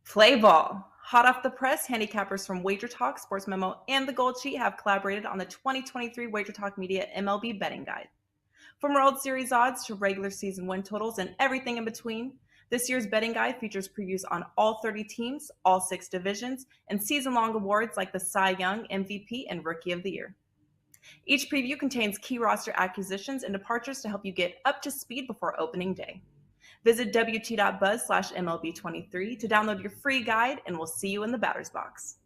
Play ball. Hot off the press, handicappers from Wager Talk, SportsMemo, and the Gold Sheet have collaborated on the 2023 Wager Talk Media MLB Betting Guide. From World Series odds to regular season win totals and everything in between, this year's betting guide features previews on all 30 teams, all 6 divisions, and season-long awards like the Cy Young, MVP, and Rookie of the Year. Each preview contains key roster acquisitions and departures to help you get up to speed before opening day. Visit wt.buzz/MLB23 to download your free guide, and we'll see you in the batter's box.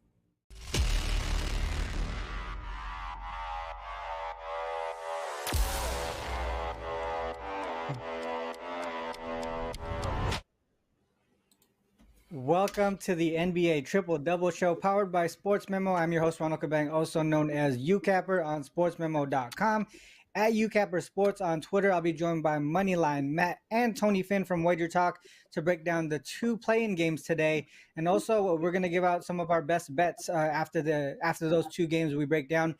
Welcome to the NBA Triple Double Show powered by SportsMemo. I'm your host, Ronald Cabang, also known as UCapper on SportsMemo.com. At UCapper Sports on Twitter, I'll be joined by Moneyline Matt and Tony Finn from Wager Talk to break down the 2 play-in games today. And also, we're going to give out some of our best bets after those 2 games we break down.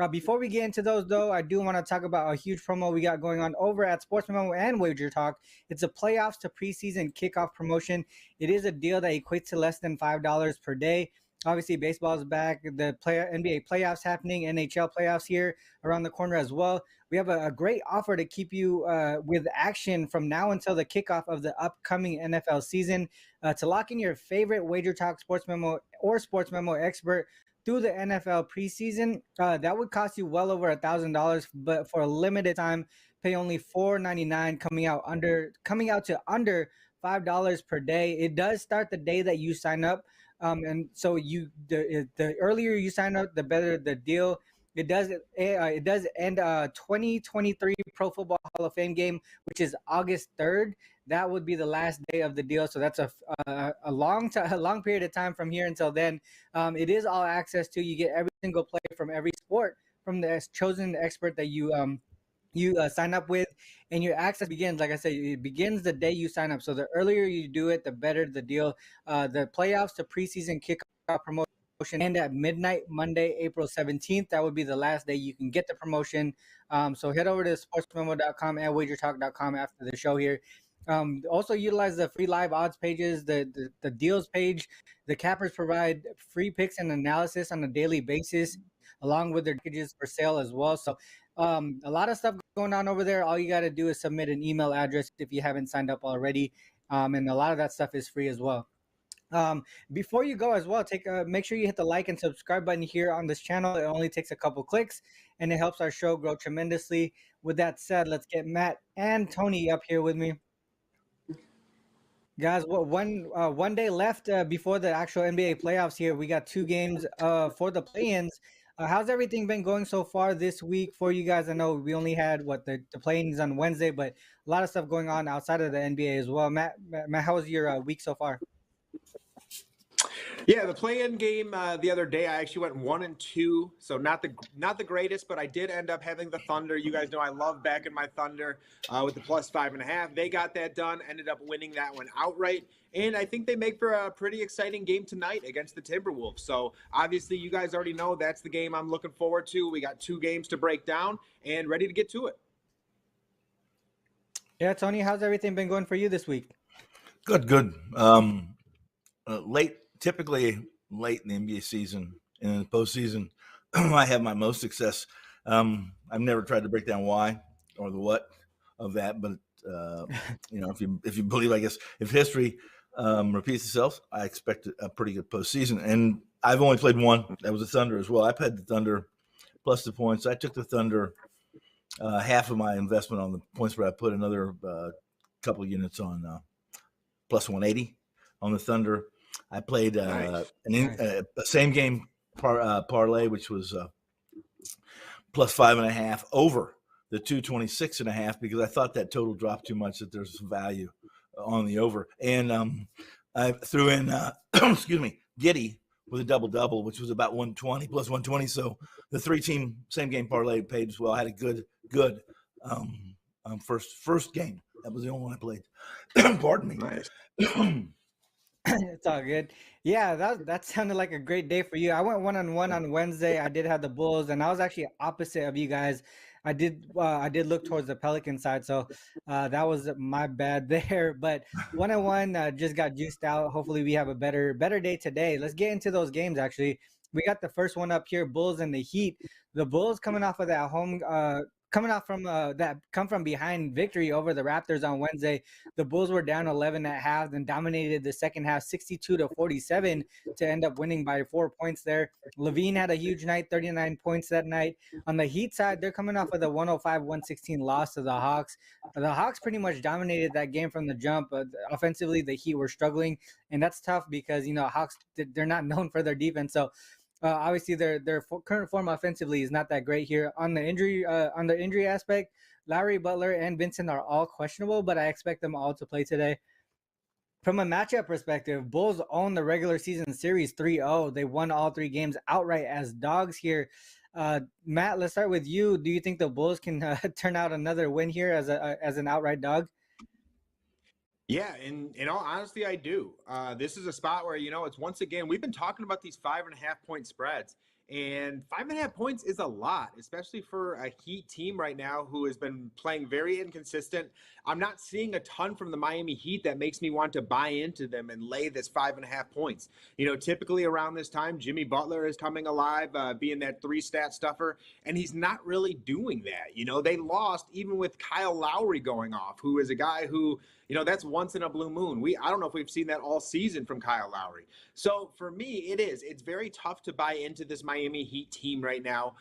Before we get into those, though, I do want to talk about a huge promo we got going on over at SportsMemo and Wager Talk. It's a playoffs to preseason kickoff promotion. It is a deal that equates to less than $5 per day. Obviously, baseball is back. The NBA playoffs happening, NHL playoffs here around the corner as well. We have a great offer to keep you with action from now until the kickoff of the upcoming NFL season. To lock in your favorite Wager Talk SportsMemo or SportsMemo expert through the NFL preseason, that would cost you well over $1,000, but for a limited time, pay only $4.99, coming out to under $5 per day. It does start the day that you sign up. And so the earlier you sign up, the better the deal. It does end 2023 Pro Football Hall of Fame game, which is August 3rd. That would be the last day of the deal. So that's a long period of time from here until then. It is all access to. You get every single play from every sport from the chosen expert that you sign up with, and your access begins, like I said, it begins the day you sign up. So the earlier you do it, the better the deal. The playoffs to preseason kickoff promotion end at midnight, Monday, April 17th. That would be the last day you can get the promotion. So head over to sportsmemo.com and wagertalk.com after the show here. Also utilize the free live odds pages, the deals page. The cappers provide free picks and analysis on a daily basis, along with their packages for sale as well. So a lot of stuff going on over there. All you got to do is submit an email address if you haven't signed up already. And a lot of that stuff is free as well. Before you go as well, make sure you hit the like and subscribe button here on this channel. It only takes a couple clicks and it helps our show grow tremendously. With that said, let's get Matt and Tony up here with me. Guys, one day left before the actual NBA playoffs here. We got 2 games for the play-ins. How's everything been going so far this week for you guys? I know we only had the play-ins on Wednesday, but a lot of stuff going on outside of the NBA as well. Matt, how was your week so far? Yeah, the play-in game the other day, I actually went 1-2, so not the greatest, but I did end up having the Thunder. You guys know I love backing my Thunder with the plus 5.5. They got that done, ended up winning that one outright, and I think they make for a pretty exciting game tonight against the Timberwolves. So obviously, you guys already know that's the game I'm looking forward to. We got 2 games to break down and ready to get to it. Yeah, Tony, how's everything been going for you this week? Good. Typically late in the NBA season and in the postseason, I have my most success. I've never tried to break down why or the what of that, but if you believe, I guess, if history repeats itself, I expect a pretty good postseason. And I've only played one. That was the Thunder as well. I had the Thunder plus the points. I took the Thunder half of my investment on the points where I put another couple units on plus 180 on the Thunder. I played a same game parlay, which was plus 5.5 over the 226.5 because I thought that total dropped too much, that there's some value on the over. And I threw in, Giddey with a double-double, which was about 120 plus 120. So the 3-team same game parlay paid as well. I had a good first game. That was the only one I played. Pardon me. Nice. It's all good. Yeah, that sounded like a great day for you. I went 1-on-1 on Wednesday. I did have the Bulls, and I was actually opposite of you guys. I did look towards the Pelican side, so that was my bad there. But 1-1 just got juiced out. Hopefully, we have a better day today. Let's get into those games. Actually, we got the first one up here: Bulls and the Heat. The Bulls coming off of that home. Coming off from that come from behind victory over the Raptors on Wednesday. The Bulls were down 11 at half and dominated the second half 62-47 to end up winning by 4 points there. Levine had a huge night, 39 points that night. On the Heat side, they're coming off of the 105-116 loss to the Hawks. The Hawks pretty much dominated that game from the jump. Offensively, the Heat were struggling, and that's tough because, Hawks, they're not known for their defense. So obviously, their current form offensively is not that great here. On the injury aspect, Lowry, Butler, and Vincent are all questionable, but I expect them all to play today. From a matchup perspective, Bulls own the regular season series 3-0. They won all 3 games outright as dogs here. Matt, let's start with you. Do you think the Bulls can turn out another win here as an outright dog? Yeah, in all honesty, I do. This is a spot where, it's once again, we've been talking about these 5.5 point spreads. And 5.5 points is a lot, especially for a Heat team right now who has been playing very inconsistent. I'm not seeing a ton from the Miami Heat that makes me want to buy into them and lay this 5.5 points. Typically around this time, Jimmy Butler is coming alive, being that 3-stat stuffer, and he's not really doing that. They lost even with Kyle Lowry going off, who is a guy who, that's once in a blue moon. I don't know if we've seen that all season from Kyle Lowry. So for me, it's very tough to buy into this Miami Heat team right now.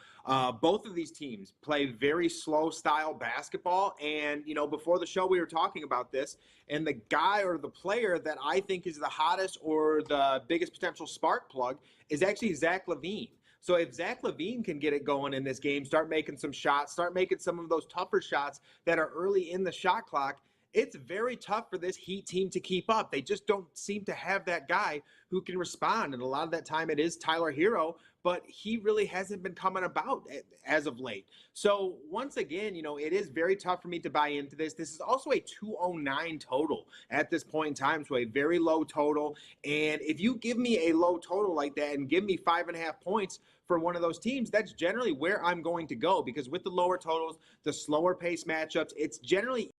Both of these teams play very slow style basketball. And, before the show, we were talking about this. And the guy or the player that I think is the hottest or the biggest potential spark plug is actually Zach LaVine. So if Zach LaVine can get it going in this game, start making some shots, start making some of those tougher shots that are early in the shot clock, it's very tough for this Heat team to keep up. They just don't seem to have that guy who can respond. And a lot of that time it is Tyler Hero, but he really hasn't been coming about as of late. So once again, it is very tough for me to buy into this. This is also a 209 total at this point in time, so a very low total. And if you give me a low total like that and give me 5.5 points for one of those teams, that's generally where I'm going to go, because with the lower totals, the slower pace matchups, it's generally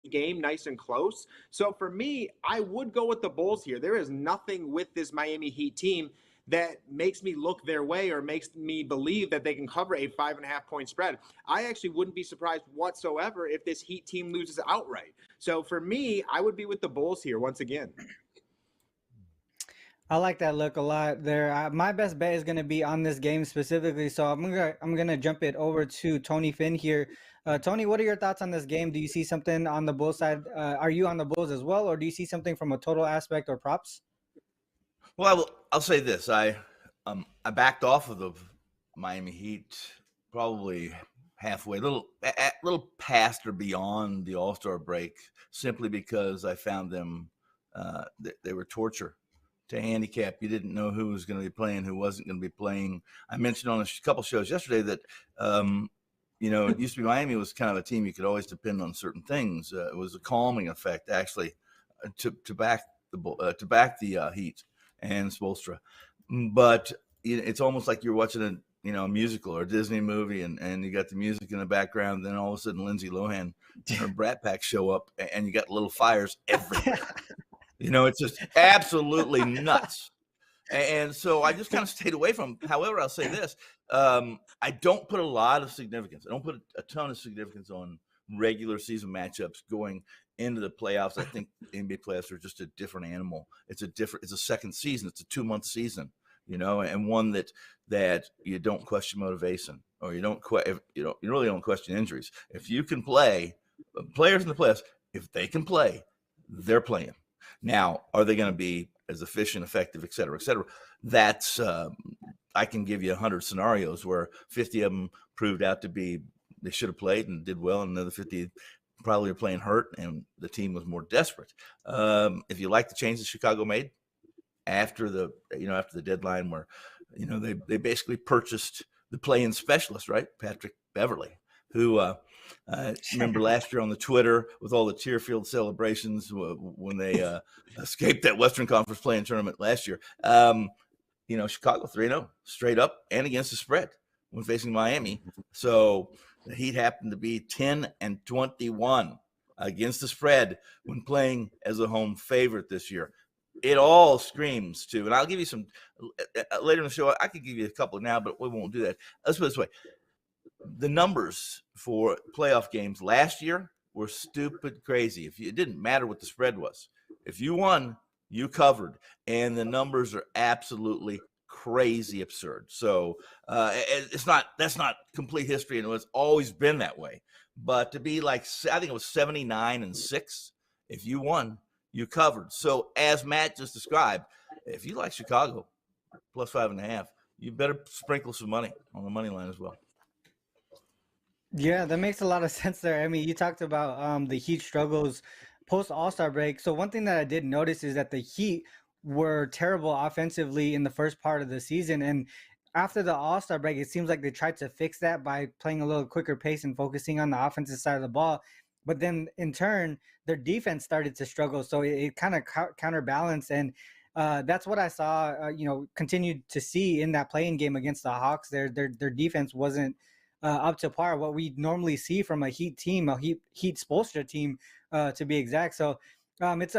game nice and close. So for me, I would go with the Bulls here. There is nothing with this Miami Heat team that makes me look their way or makes me believe that they can cover a 5.5 point spread. I actually wouldn't be surprised whatsoever if this Heat team loses outright. So for me, I would be with the Bulls here once again. I like that look a lot there. My best bet is going to be on this game specifically, so I'm gonna jump it over to Tony Finn here. Tony, what are your thoughts on this game? Do you see something on the Bulls side? Are you on the Bulls as well, or do you see something from a total aspect or props? Well, I'll say this: I backed off of the Miami Heat probably halfway, a little past or beyond the All-Star break, simply because I found them they were torture to handicap. You didn't know who was going to be playing, who wasn't going to be playing. I mentioned on a couple shows yesterday that it used to be Miami was kind of a team you could always depend on certain things. It was a calming effect actually to back the Heat and Spoelstra. But it's almost like you're watching a musical or a Disney movie, and you got the music in the background. Then all of a sudden, Lindsay Lohan and her Brat Pack show up, and you got little fires everywhere. It's just absolutely nuts. And so I just kind of stayed away from them. However, I'll say this. I don't put a lot of significance. I don't put a ton of significance on regular season matchups going into the playoffs. I think NBA playoffs are just a different animal. It's a second season. It's a 2-month season, and one that you don't question motivation, or you really don't question injuries. If you can play, players in the playoffs, if they can play, they're playing. Now, are they going to be as efficient, effective, et cetera, et cetera? That's I can give you 100 scenarios where 50 of them proved out to be they should have played and did well, and another 50 probably are playing hurt, and the team was more desperate. If you like the changes Chicago made after the deadline, where they basically purchased the play-in specialist, right, Patrick Beverley, who Remember last year on the Twitter with all the tear-filled celebrations when they escaped that Western Conference play-in tournament last year. Chicago 3-0 straight up and against the spread when facing Miami. So the Heat happened to be 10-21 against the spread when playing as a home favorite this year. It all screams to, and I'll give you some later in the show. I could give you a couple now, but we won't do that. Let's put it this way. The numbers for playoff games last year were stupid crazy. It didn't matter what the spread was. If you won, you covered. And the numbers are absolutely crazy absurd. So that's not complete history, and it's always been that way. But to be like, I think it was 79-6, if you won, you covered. So as Matt just described, if you like Chicago plus 5.5, you better sprinkle some money on the money line as well. Yeah, that makes a lot of sense there. I mean, you talked about the Heat struggles post All-Star break. So one thing that I did notice is that the Heat were terrible offensively in the first part of the season. And after the All-Star break, it seems like they tried to fix that by playing a little quicker pace and focusing on the offensive side of the ball. But then in turn, their defense started to struggle. So it kind of counterbalanced. And that's what I saw, continued to see in that playing game against the Hawks. Their defense wasn't up to par, what we normally see from a Heat team, a Heat Spoelstra team, to be exact. So it's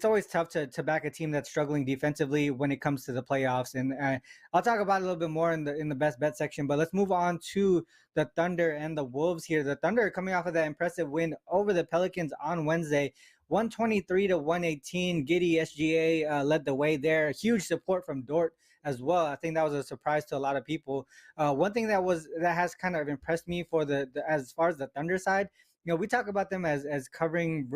always tough to back a team that's struggling defensively when it comes to the playoffs. And I'll talk about it a little bit more in the best bet section. But let's move on to the Thunder and the Wolves here. The Thunder coming off of that impressive win over the Pelicans on Wednesday, 123-118. Giddey SGA led the way there. Huge support from Dort as well. I think that was a surprise to a lot of people. One thing that has kind of impressed me for the as far as the Thunder side, we talk about them as covering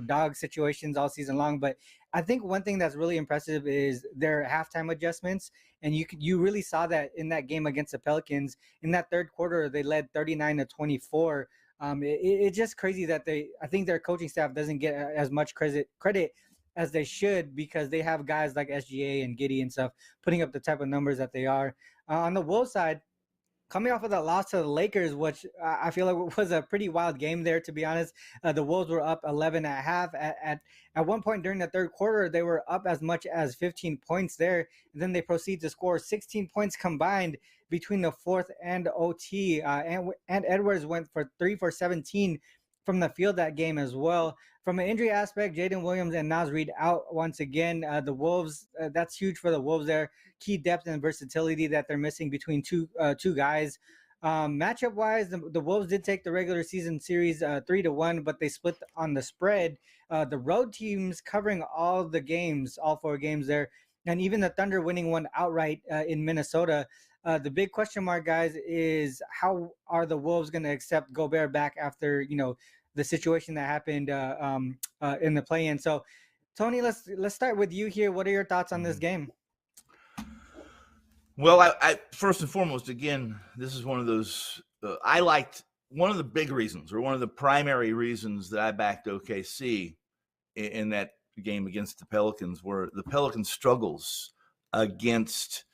dog situations all season long, but I think one thing that's really impressive is their halftime adjustments, and you really saw that in that game against the Pelicans. In that third quarter, they led 39-24. It's just crazy that I think their coaching staff doesn't get as much credit as they should, because they have guys like SGA and Giddey and stuff putting up the type of numbers that they are. On the Wolves side, coming off of that loss to the Lakers, which I feel like was a pretty wild game there, to be honest. The Wolves were up 11.5. At one point during the third quarter, they were up as much as 15 points there. And then they proceed to score 16 points combined between the fourth and OT. And Edwards went for 3 for 17 from the field that game as well. From an injury aspect, Jaden Williams and Naz Reid out once again. The Wolves, that's huge for the Wolves there. Key depth and versatility that they're missing between two guys. Matchup-wise, the Wolves did take the regular season series 3-1, but they split on the spread. The road teams covering all 4 games there, and even the Thunder winning one outright in Minnesota. The big question mark, guys, is how are the Wolves going to accept Gobert back after the situation that happened in the play-in? So, Tony, let's start with you here. What are your thoughts on this game? Well, I first and foremost, again, this is one of those I liked. One of the big reasons, or one of the primary reasons that I backed OKC in that game against the Pelicans, were the Pelicans' struggles against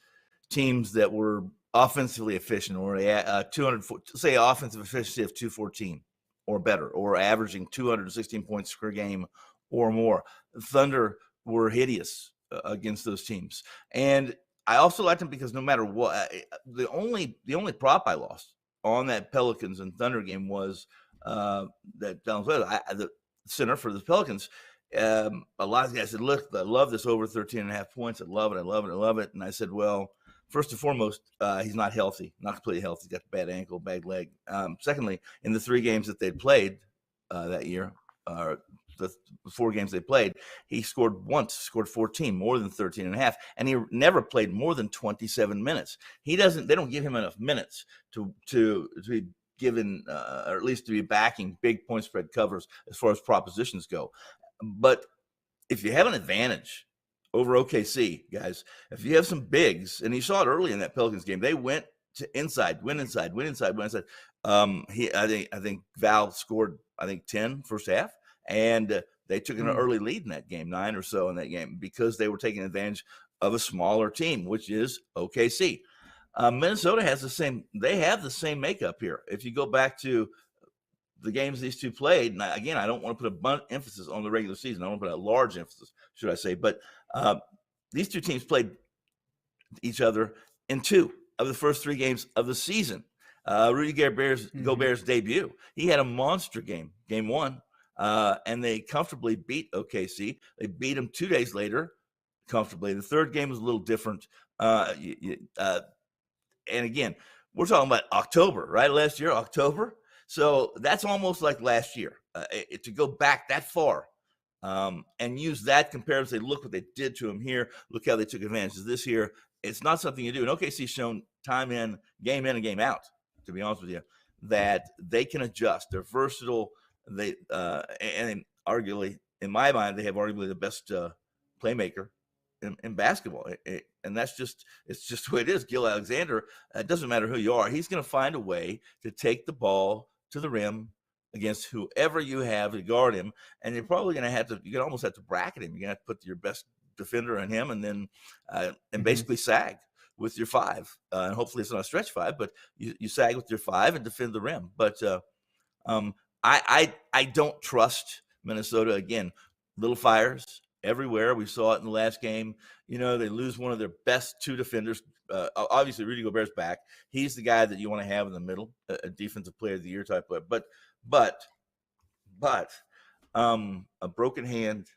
teams that were offensively efficient, or 200, say offensive efficiency of 214 or better, or averaging 216 points per game or more. The Thunder were hideous against those teams, and I also liked them because no matter what, the only prop I lost on that Pelicans and Thunder game was that the center for the Pelicans. A lot of guys said, "Look, I love this over 13.5 points. I love it." And I said, "Well, first and foremost, he's not healthy, not completely healthy. He's got a bad ankle, bad leg. Secondly, in the 3 games that they played that year, the 4 games they played, he scored 14, more than 13.5, and he never played more than 27 minutes. They don't give him enough minutes to be given, or at least to be backing big point spread covers as far as propositions go. But if you have an advantage over OKC, guys, if you have some bigs, and you saw it early in that Pelicans game, they went to win inside. I think Val scored 10 first half, and they took an early lead in that game, 9 or so in that game, because they were taking advantage of a smaller team, which is OKC. Minnesota has the same makeup here. If you go back to the games these two played, and again, I don't want to put a emphasis on the regular season. I want to put a large emphasis, should I say. But these two teams played each other in 2 of the first 3 games of the season. Rudy Gobert's debut, he had a monster game 1, and they comfortably beat OKC. They beat them 2 days later comfortably. The third game was a little different. And again, we're talking about October, right? Last year, October. So that's almost like last year. To go back that far and use that comparison, say, look what they did to him here. Look how they took advantage of this here. It's not something you do. And OKC's shown time in and game out, to be honest with you, that they can adjust. They're versatile. They and arguably, in my mind, they have arguably the best playmaker in basketball. And it's just the way it is. Gil Alexander, it doesn't matter who you are. He's going to find a way to take the ball to the rim against whoever you have to guard him. And you're probably going to have to, you can almost have to bracket him. You're going to have to put your best defender on him and then and basically sag with your 5. And hopefully it's not a stretch 5, but you sag with your 5 and defend the rim. But I don't trust Minnesota. Again, little fires everywhere. We saw it in the last game. They lose one of their best 2 defenders. Obviously, Rudy Gobert's back. He's the guy that you want to have in the middle, a defensive player of the year type player. But a broken hand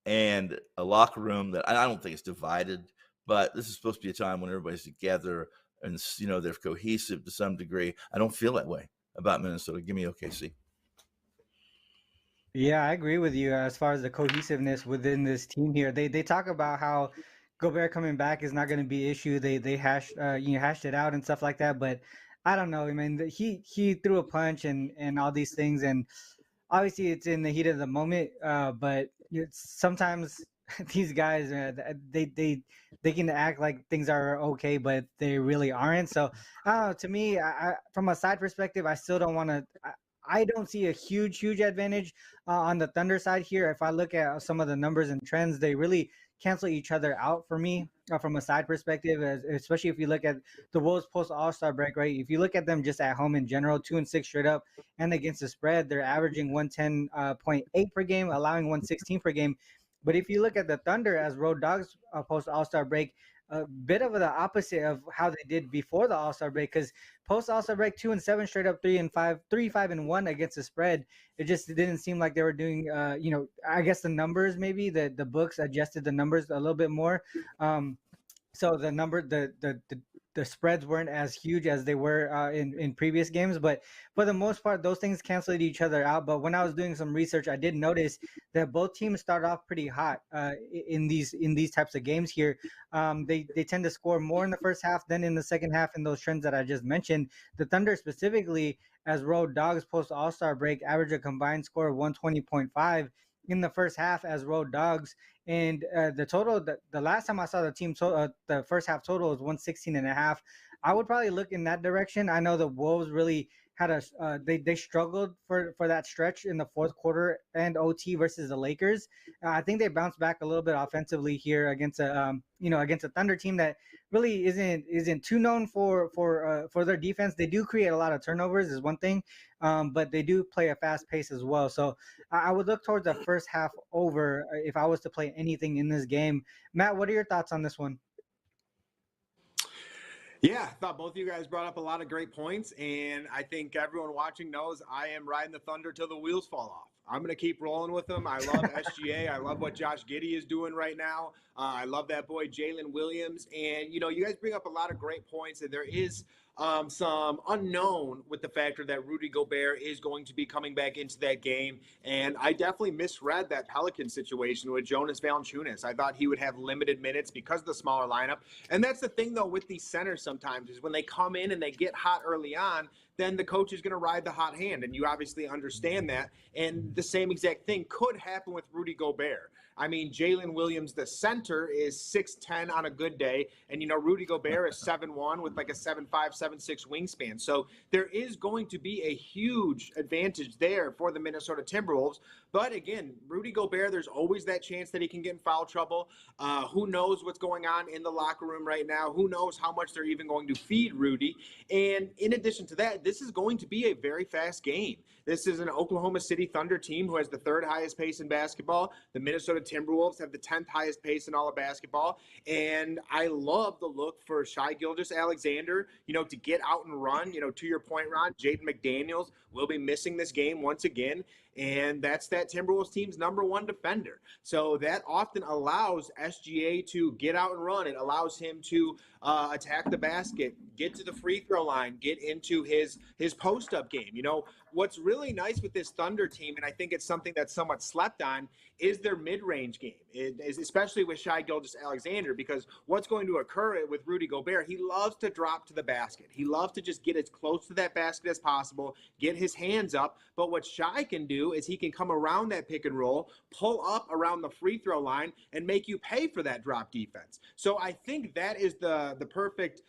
and a locker room that I don't think it's divided. But this is supposed to be a time when everybody's together and they're cohesive to some degree. I don't feel that way about Minnesota. Give me OKC. Yeah, I agree with you as far as the cohesiveness within this team here. They talk about how Gobert coming back is not going to be an issue. They hashed it out and stuff like that. But I don't know. I mean, he threw a punch and all these things, and obviously it's in the heat of the moment. But sometimes these guys they can act like things are okay, but they really aren't. So I don't know. To me, I from a side perspective, I still don't want to. I don't see a huge advantage on the Thunder side here. If I look at some of the numbers and trends, they really cancel each other out for me from a side perspective, especially if you look at the Wolves post All-Star break, right? If you look at them just at home in general, 2-6 straight up, and against the spread, they're averaging 110.8 per game, allowing 116 per game. But if you look at the Thunder as road dogs post All-Star break, a bit of the opposite of how they did before the All-Star break, because post All-Star break 2-7 straight up, 3-5-1 against the spread. It just didn't seem like they were doing I guess the numbers, maybe the books adjusted the numbers a little bit more. So the number the spreads weren't as huge as they were in previous games, but for the most part, those things canceled each other out. But when I was doing some research, I did notice that both teams start off pretty hot in these types of games here. They tend to score more in the first half than in the second half in those trends that I just mentioned. The Thunder specifically, as road dogs post All-Star break, average a combined score of 120.5 in the first half as road dogs. And the total, the last time I saw the team, the first half total was 116.5. I would probably look in that direction. I know the Wolves really had they struggled for that stretch in the fourth quarter and OT versus the Lakers. I think they bounced back a little bit offensively here against a Thunder team that really isn't too known for their defense. They do create a lot of turnovers is one thing, but they do play a fast pace as well. So I would look towards the first half over if I was to play anything in this game. Matt, what are your thoughts on this one? Yeah, I thought both of you guys brought up a lot of great points, and I think everyone watching knows I am riding the Thunder till the wheels fall off. I'm going to keep rolling with them. I love SGA. I love what Josh Giddey is doing right now. I love that boy, Jalen Williams. And, you guys bring up a lot of great points, and there is some unknown with the factor that Rudy Gobert is going to be coming back into that game. And I definitely misread that Pelican situation with Jonas Valanciunas. I thought he would have limited minutes because of the smaller lineup. And that's the thing, though, with these centers sometimes is when they come in and they get hot early on, then the coach is going to ride the hot hand. And you obviously understand that. And the same exact thing could happen with Rudy Gobert. I mean, Jalen Williams, the center, is 6'10" on a good day. And, Rudy Gobert is 7'1" with like a 7'5", 7'6" wingspan. So there is going to be a huge advantage there for the Minnesota Timberwolves. But again, Rudy Gobert, there's always that chance that he can get in foul trouble. Who knows what's going on in the locker room right now? Who knows how much they're even going to feed Rudy? And in addition to that, this is going to be a very fast game. This is an Oklahoma City Thunder team who has the third highest pace in basketball. The Minnesota Timberwolves have the 10th highest pace in all of basketball. And I love the look for Shai Gilgeous-Alexander, to get out and run. To your point, Ron, Jaden McDaniels will be missing this game once again. And that's that Timberwolves team's number one defender. So that often allows SGA to get out and run. It allows him to attack the basket, get to the free throw line, get into his post-up game. What's really nice with this Thunder team, and I think it's something that's somewhat slept on, is their mid-range game, especially with Shai Gilgeous-Alexander, because what's going to occur with Rudy Gobert, he loves to drop to the basket. He loves to just get as close to that basket as possible, get his hands up. But what Shai can do is he can come around that pick and roll, pull up around the free throw line, and make you pay for that drop defense. So I think that is the perfect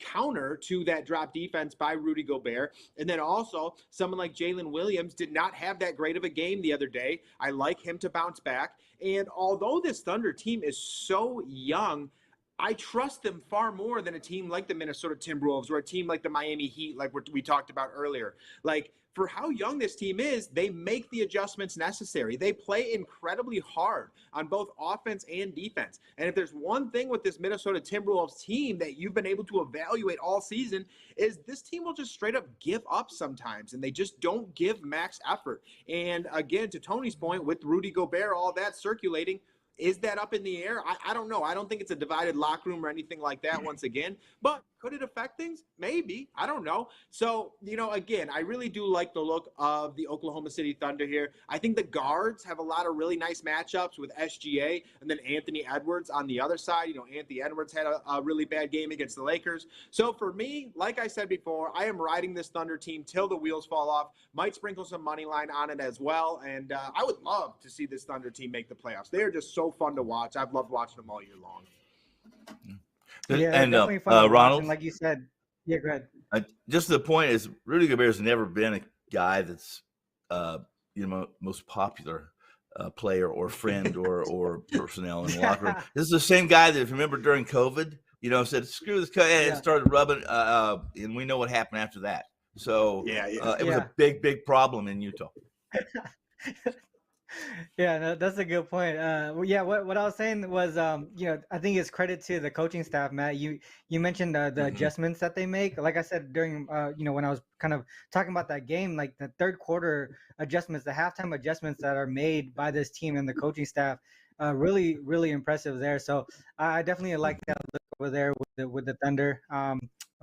counter to that drop defense by Rudy Gobert. And then also someone like Jalen Williams did not have that great of a game the other day. I like him to bounce back. And although this Thunder team is so young, I trust them far more than a team like the Minnesota Timberwolves or a team like the Miami Heat, like we talked about earlier. Like, for how young this team is, they make the adjustments necessary. They play incredibly hard on both offense and defense. And if there's one thing with this Minnesota Timberwolves team that you've been able to evaluate all season, is this team will just straight up give up sometimes, and they just don't give max effort. And again, to Tony's point, with Rudy Gobert, all that circulating, is that up in the air? I don't know. I don't think it's a divided locker room or anything like that once again. But could it affect things? Maybe. I don't know. So, again, I really do like the look of the Oklahoma City Thunder here. I think the guards have a lot of really nice matchups with SGA and then Anthony Edwards on the other side. Anthony Edwards had a really bad game against the Lakers. So for me, like I said before, I am riding this Thunder team till the wheels fall off. Might sprinkle some money line on it as well. And I would love to see this Thunder team make the playoffs. They are just so fun to watch. I've loved watching them all year long. Yeah, and definitely fun to watch. Ronald, And like you said, yeah, go ahead. Just the point is, Rudy Gobert's never been a guy that's most popular player or friend or personnel in the locker room. This is the same guy that, if you remember, during COVID, said screw this guy and started rubbing, and we know what happened after that. So it was a big problem in Utah. Yeah, no, that's a good point. What I was saying was, I think it's credit to the coaching staff, Matt. You mentioned the adjustments that they make. Like I said during, when I was kind of talking about that game, like the third quarter adjustments, the halftime adjustments that are made by this team and the coaching staff, really, really impressive there. So I definitely like that look over there with the Thunder,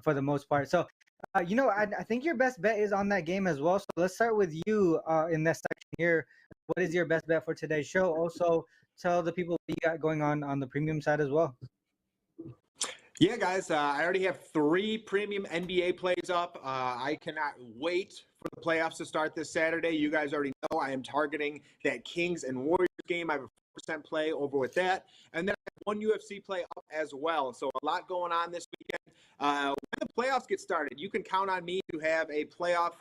for the most part. So. I think your best bet is on that game as well. So let's start with you in this section here. What is your best bet for today's show? Also, tell the people what you got going on the premium side as well. Yeah, guys, I already have 3 premium NBA plays up. I cannot wait for the playoffs to start this Saturday. You guys already know I am targeting that Kings and Warriors game. I have a 4% play over with that. And then I have 1 UFC play up as well. So a lot going on this weekend. When the playoffs get started, you can count on me to have a playoff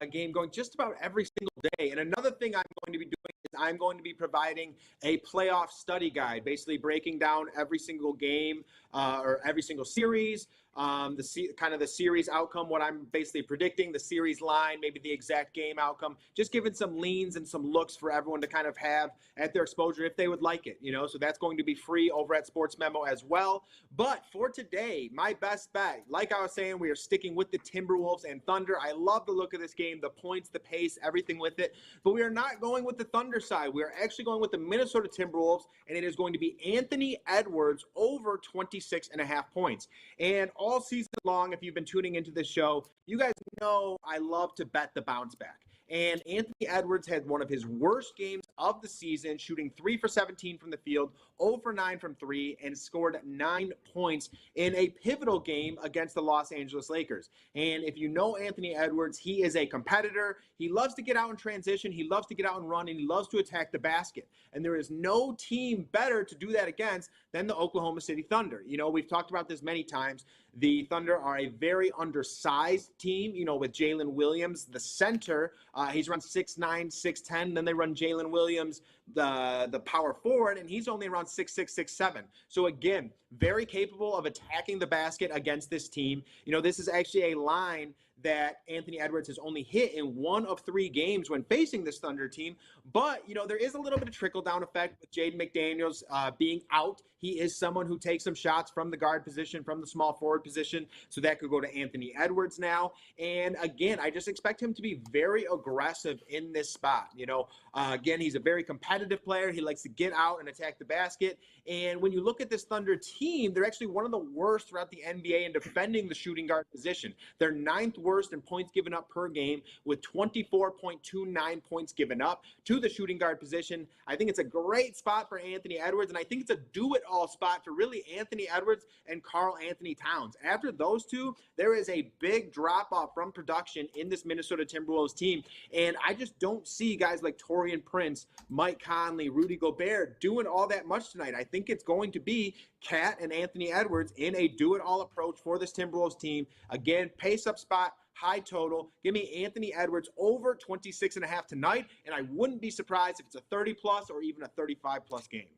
game going just about every single day. And another thing I'm going to be doing is I'm going to be providing a playoff study guide, basically breaking down every single game or every single series, the series outcome, what I'm basically predicting, the series line, maybe the exact game outcome, just giving some leans and some looks for everyone to kind of have at their exposure if they would like it, so that's going to be free over at SportsMemo as well. But for today, my best bet, like I was saying, we are sticking with the Timberwolves and Thunder. I love the look of this game, the points, the pace, everything with it, but we are not going with the Thunder side. We are actually going with the Minnesota Timberwolves, and it is going to be Anthony Edwards over 26.5 points. And all season long, if you've been tuning into this show, you guys know I love to bet the bounce back. And Anthony Edwards had one of his worst games of the season, shooting 3 for 17 from the field, 0 for 9 from 3, and scored 9 points in a pivotal game against the Los Angeles Lakers. And if you know Anthony Edwards, he is a competitor. He loves to get out in transition. He loves to get out and run, and he loves to attack the basket. And there is no team better to do that against than the Oklahoma City Thunder. You know, we've talked about this many times. The Thunder are a very undersized team, you know, with Jalen Williams, the center. He's around 6'9", 6'10". Then they run Jalen Williams, the power forward, and he's only around 6'6", 6'7". So again, very capable of attacking the basket against this team. You know, this is actually a line that Anthony Edwards has only hit in 1 of 3 games when facing this Thunder team. But, you know, there is a little bit of trickle-down effect with Jaden McDaniels being out. He is someone who takes some shots from the guard position, from the small forward position, so that could go to Anthony Edwards now. And, again, I just expect him to be very aggressive in this spot. You know, again, he's a very competitive player. He likes to get out and attack the basket. And when you look at this Thunder team, they're actually one of the worst throughout the NBA in defending the shooting guard position. They're 9th worst in points given up per game with 24.29 points given up to the shooting guard position. I think it's a great spot for Anthony Edwards, and I think it's a do-it-all spot for really Anthony Edwards and Karl Anthony Towns. After those two, there is a big drop-off from production in this Minnesota Timberwolves team, and I just don't see guys like Taurean Prince, Mike Conley, Rudy Gobert doing all that much tonight. I think it's going to be Cat and Anthony Edwards in a do-it-all approach for this Timberwolves team. Again, pace-up spot, high total. Give me Anthony Edwards over 26.5 tonight, and I wouldn't be surprised if it's a 30-plus or even a 35-plus game.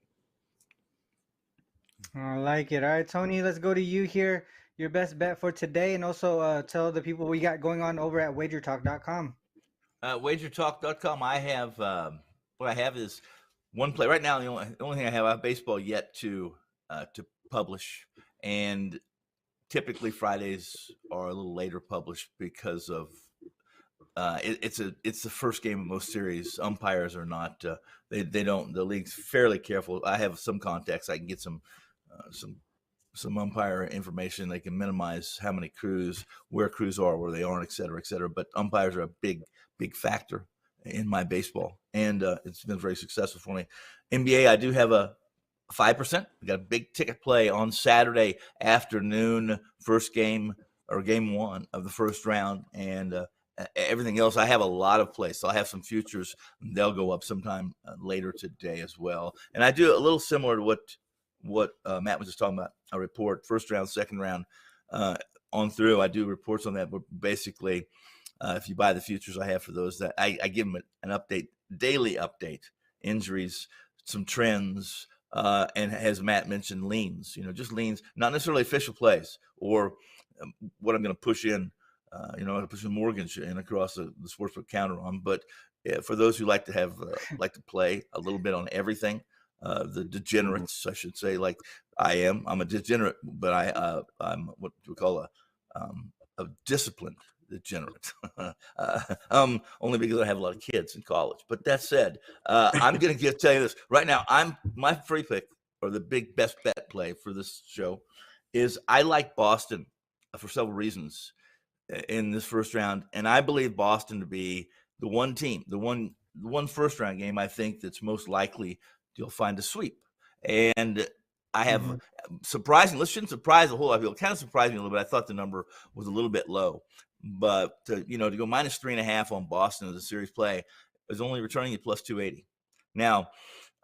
I like it. All right, Tony, let's go to you here. Your best bet for today, and also tell the people what you got going on over at wagertalk.com. Wagertalk.com, I have what I have is one play. Right now, the only thing I have baseball yet to publish, and typically Fridays are a little later published because of it's the first game of most series. Umpires are not they don't, the league's fairly careful. I have some contacts. I can get some umpire information. They can minimize how many crews, where crews are, where they aren't, et cetera, et cetera. But umpires are a big factor in my baseball, and it's been very successful for me. NBA, I do have a 5%. We got a big ticket play on Saturday afternoon, first game or game 1 of the first round, and everything else. I have a lot of plays, so I have some futures. They'll go up sometime later today as well. And I do a little similar to what Matt was just talking about. A report, first round, second round, on through. I do reports on that, but basically, if you buy the futures I have for those, that I give them an update, daily update, injuries, some trends. And as Matt mentioned, leans, just leans, not necessarily official plays or what I'm going to push in, I'm going to push a mortgage in across the sportsbook counter on. But for those who like to have, like to play a little bit on everything, the degenerates, I should say, like I'm a degenerate, but I'm what we call a disciplined degenerate. Only because I have a lot of kids in college. But that said, I'm going to tell you this right now. My free pick, or the big best bet play for this show, is I like Boston for several reasons in this first round, and I believe Boston to be the one team, the one first round game I think that's most likely you'll find a sweep. And I have surprising. This shouldn't surprise a whole lot of people. It kind of surprised me a little bit. I thought the number was a little bit low. But to go minus 3.5 on Boston as a series play is only returning you plus 280. Now,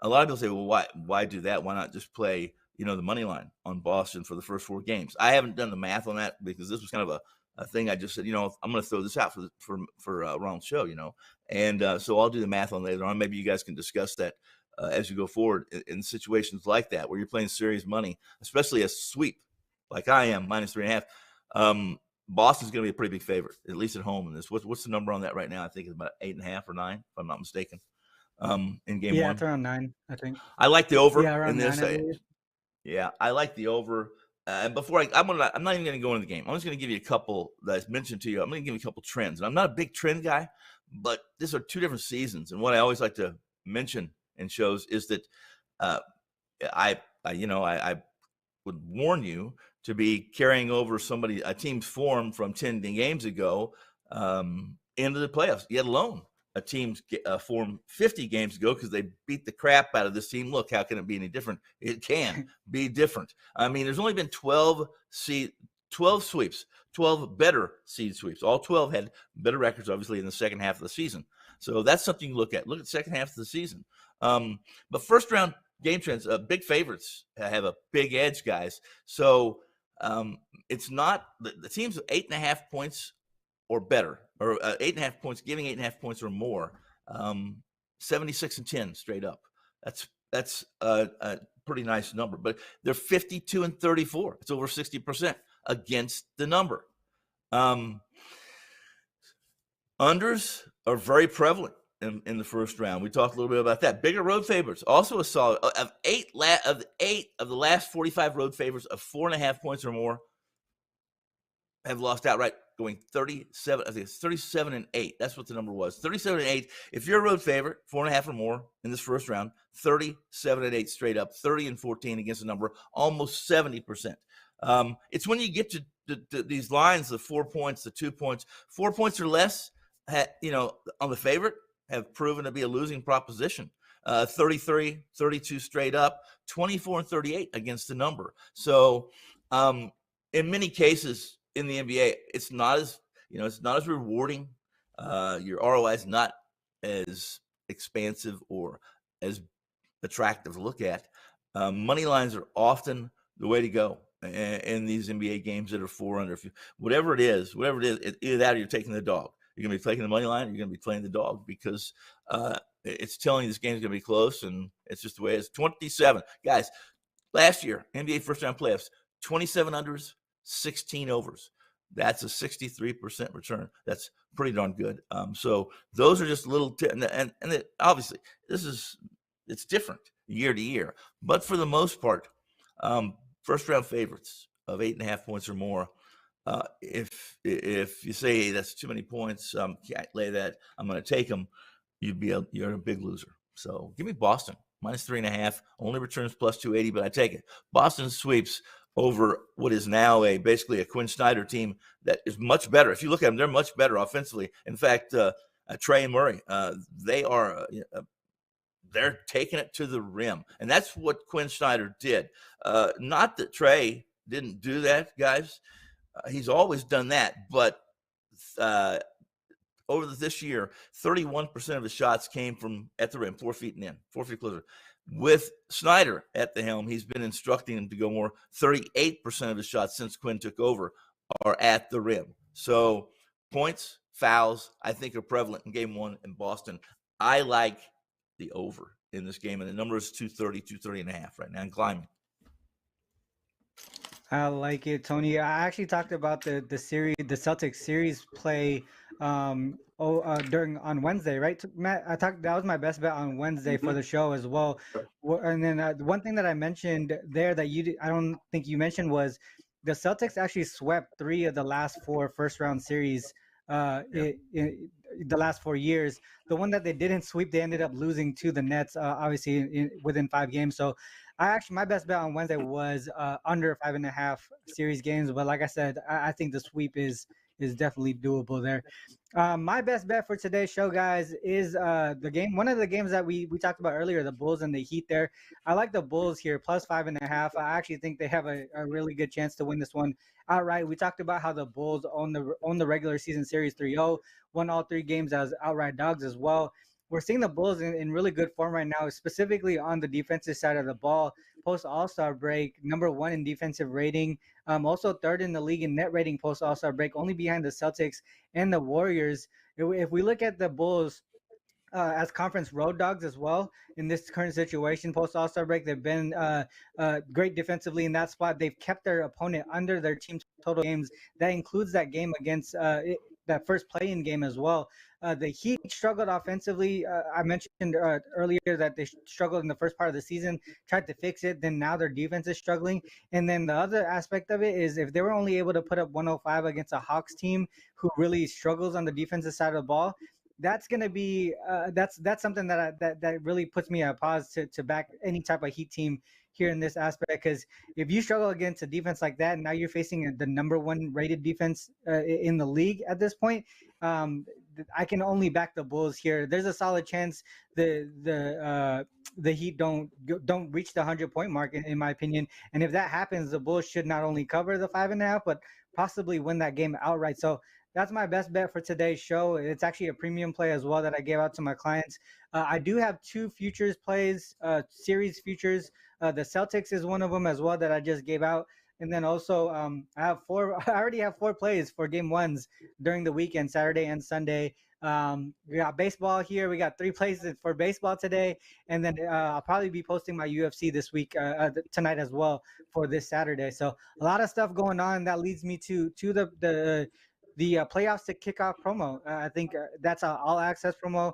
a lot of people say, well, why do that? Why not just play, the money line on Boston for the first 4 games? I haven't done the math on that because this was kind of a thing I just said, I'm going to throw this out for Ronald's show, and so I'll do the math on later on. Maybe you guys can discuss that as you go forward in situations like that where you're playing serious money, especially a sweep like I am, minus 3.5. Boston's going to be a pretty big favorite, at least at home in this. What's the number on that right now? I think it's about 8.5 or 9, if I'm not mistaken. In game 1. Yeah, it's around 9, I think. I like the over in this. 9, Yeah, I like the over. Before I'm not even going to go into the game. I'm just going to give you a couple that I mentioned to you. I'm going to give you a couple trends, and I'm not a big trend guy, but these are 2 different seasons. And what I always like to mention in shows is that I would warn you to be carrying over a team's form from 10 games ago into the playoffs, yet alone a team's form 50 games ago because they beat the crap out of this team. Look, how can it be any different? It can be different. I mean, there's only been 12 sweeps, 12 better seed sweeps. All 12 had better records, obviously, in the second half of the season. So that's something you look at. Look at the second half of the season. But first round game trends, big favorites have a big edge, guys. So it's not the teams with 8.5 points or better, or 8.5 points, giving 8.5 points or more, 76-10 straight up. That's a pretty nice number. But they're 52-34. It's over 60% against the number. Unders are very prevalent in the first round. We talked a little bit about that. Bigger road favorites, also a solid. Of eight of the last 45 road favorites of 4.5 points or more have lost outright, going 37. I think it's 37-8. That's what the number was. 37-8. If you're a road favorite, 4.5 or more in this first round, 37-8 straight up, 30-14 against the number, almost 70%. It's when you get to these lines, the 4 points, the 2 points, 4 points or less, on the favorite, have proven to be a losing proposition. 33, 32 straight up, 24-38 against the number. So in many cases in the NBA, it's not as rewarding. Your ROI is not as expansive or as attractive to look at. Money lines are often the way to go in these NBA games that are 4 under. Whatever it is, either that or you're taking the dog. You're going to be taking the money line, or you're going to be playing the dog, because it's telling you this game is going to be close, and it's just the way it is. 27. Guys, last year, NBA first-round playoffs, 27 unders, 16 overs. That's a 63% return. That's pretty darn good. So those are just little and obviously, it's different year to year. But for the most part, first-round favorites of 8.5 points or more, if you say, hey, that's too many points, can't lay that, I'm going to take them, you're a big loser. So give me Boston minus 3.5, only returns plus 280, but I take it. Boston sweeps over what is now basically a Quinn Snyder team that is much better. If you look at them, they're much better offensively. In fact, Trey and Murray, they're taking it to the rim, and that's what Quinn Snyder did. Not that Trey didn't do that, guys. He's always done that, but over this year, 31% of his shots came from at the rim, 4 feet and in, 4 feet closer. With Snyder at the helm, he's been instructing him to go more. 38% of his shots since Quinn took over are at the rim. So points, fouls, I think are prevalent in game one in Boston. I like the over in this game, and the number is 230.5 right now and climbing. I like it, Tony. I actually talked about the Celtics series play on Wednesday, right, Matt? That was my best bet on Wednesday for the show as well. And then one thing that I mentioned there that I don't think you mentioned was the Celtics actually swept 3 of the last 4 first-round series in the last 4 years. The one that they didn't sweep, they ended up losing to the Nets, obviously within 5 games. So my best bet on Wednesday was under 5.5 series games. But like I said, I think the sweep is definitely doable there. My best bet for today's show, guys, is one of the games that we talked about earlier, the Bulls and the Heat there. I like the Bulls here, plus 5.5. I actually think they have a really good chance to win this one outright. We talked about how the Bulls own the regular season series 3-0, won all 3 games as outright dogs as well. We're seeing the Bulls in really good form right now, specifically on the defensive side of the ball. Post All-Star break, number 1 in defensive rating, also 3rd in the league in net rating post All-Star break, only behind the Celtics and the Warriors. If we look at the Bulls as conference road dogs as well in this current situation post All-Star break, they've been great defensively in that spot. They've kept their opponent under their team's total games. That includes that game against that first play-in game as well. The Heat struggled offensively. I mentioned earlier that they struggled in the first part of the season, tried to fix it. Then now their defense is struggling. And then the other aspect of it is if they were only able to put up 105 against a Hawks team who really struggles on the defensive side of the ball, that's going to be that's something that really puts me at a pause to back any type of Heat team here in this aspect, because if you struggle against a defense like that, and now you're facing the number 1 rated defense in the league at this point, I can only back the Bulls here. There's a solid chance the Heat don't reach the 100-point mark in my opinion. And if that happens, the Bulls should not only cover the 5.5, but possibly win that game outright. So that's my best bet for today's show. It's actually a premium play as well that I gave out to my clients. I do have 2 futures plays, series futures. The Celtics is one of them as well that I just gave out. And then also I have 4. I already have 4 plays for game 1s during the weekend, Saturday and Sunday. We got baseball here. We got 3 plays for baseball today. And then I'll probably be posting my UFC this week, tonight as well for this Saturday. So a lot of stuff going on. That leads me to the playoffs to kickoff promo. I think that's an all access promo.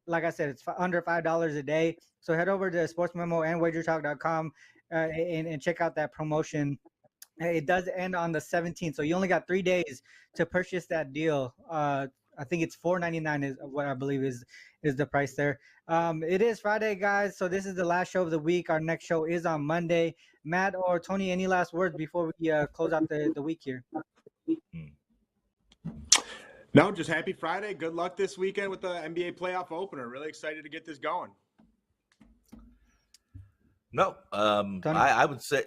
Like I said, it's under $5 a day. So head over to SportsMemo and WagerTalk.com and check out that promotion. It does end on the 17th, so you only got 3 days to purchase that deal. I think it's $4.99 is what I believe is the price there. It is Friday, guys, so this is the last show of the week. Our next show is on Monday. Matt or Tony, any last words before we close out the week here? No, just happy Friday. Good luck this weekend with the NBA playoff opener. Really excited to get this going. No, I would say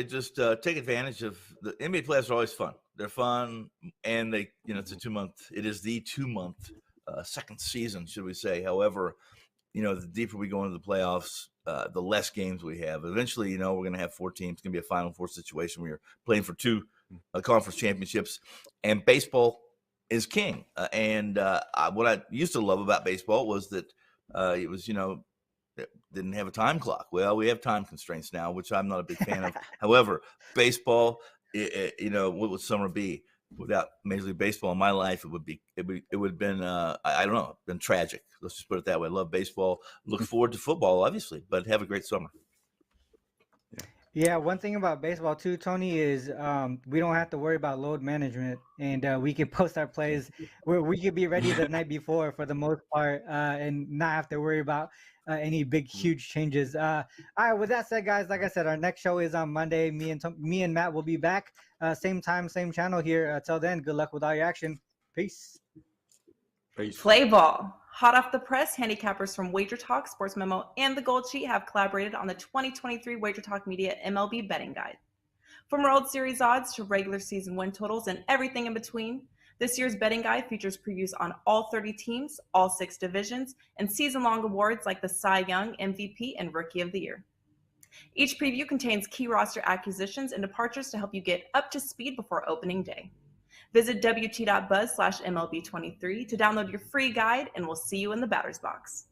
just take advantage of the NBA playoffs. Are always fun. They're fun, and it's a 2-month. It is the 2-month second season, should we say? However, the deeper we go into the playoffs, the less games we have. Eventually, we're going to have 4 teams. It's going to be a Final Four situation where you're playing for 2 conference championships, and baseball is king. What I used to love about baseball was that it was, it didn't have a time clock. Well, we have time constraints now, which I'm not a big fan of. However, baseball, what would summer be without Major League Baseball in my life? It would have been, I don't know, been tragic. Let's just put it that way. I love baseball. Look forward to football, obviously, but have a great summer. Yeah, one thing about baseball too, Tony, is we don't have to worry about load management, and we can post our plays where we could be ready the night before for the most part, and not have to worry about any big, huge changes. All right, with that said, guys, like I said, our next show is on Monday. Me and Matt will be back, same time, same channel here. Till then, good luck with all your action. Peace. Play ball. Hot off the press, handicappers from Wager Talk, Sports Memo, and The Gold Sheet have collaborated on the 2023 Wager Talk Media MLB Betting Guide. From World Series odds to regular season win totals and everything in between, this year's betting guide features previews on all 30 teams, all 6 divisions, and season-long awards like the Cy Young, MVP, and Rookie of the Year. Each preview contains key roster acquisitions and departures to help you get up to speed before opening day. Visit wt.buzz/MLB23 to download your free guide, and we'll see you in the batter's box.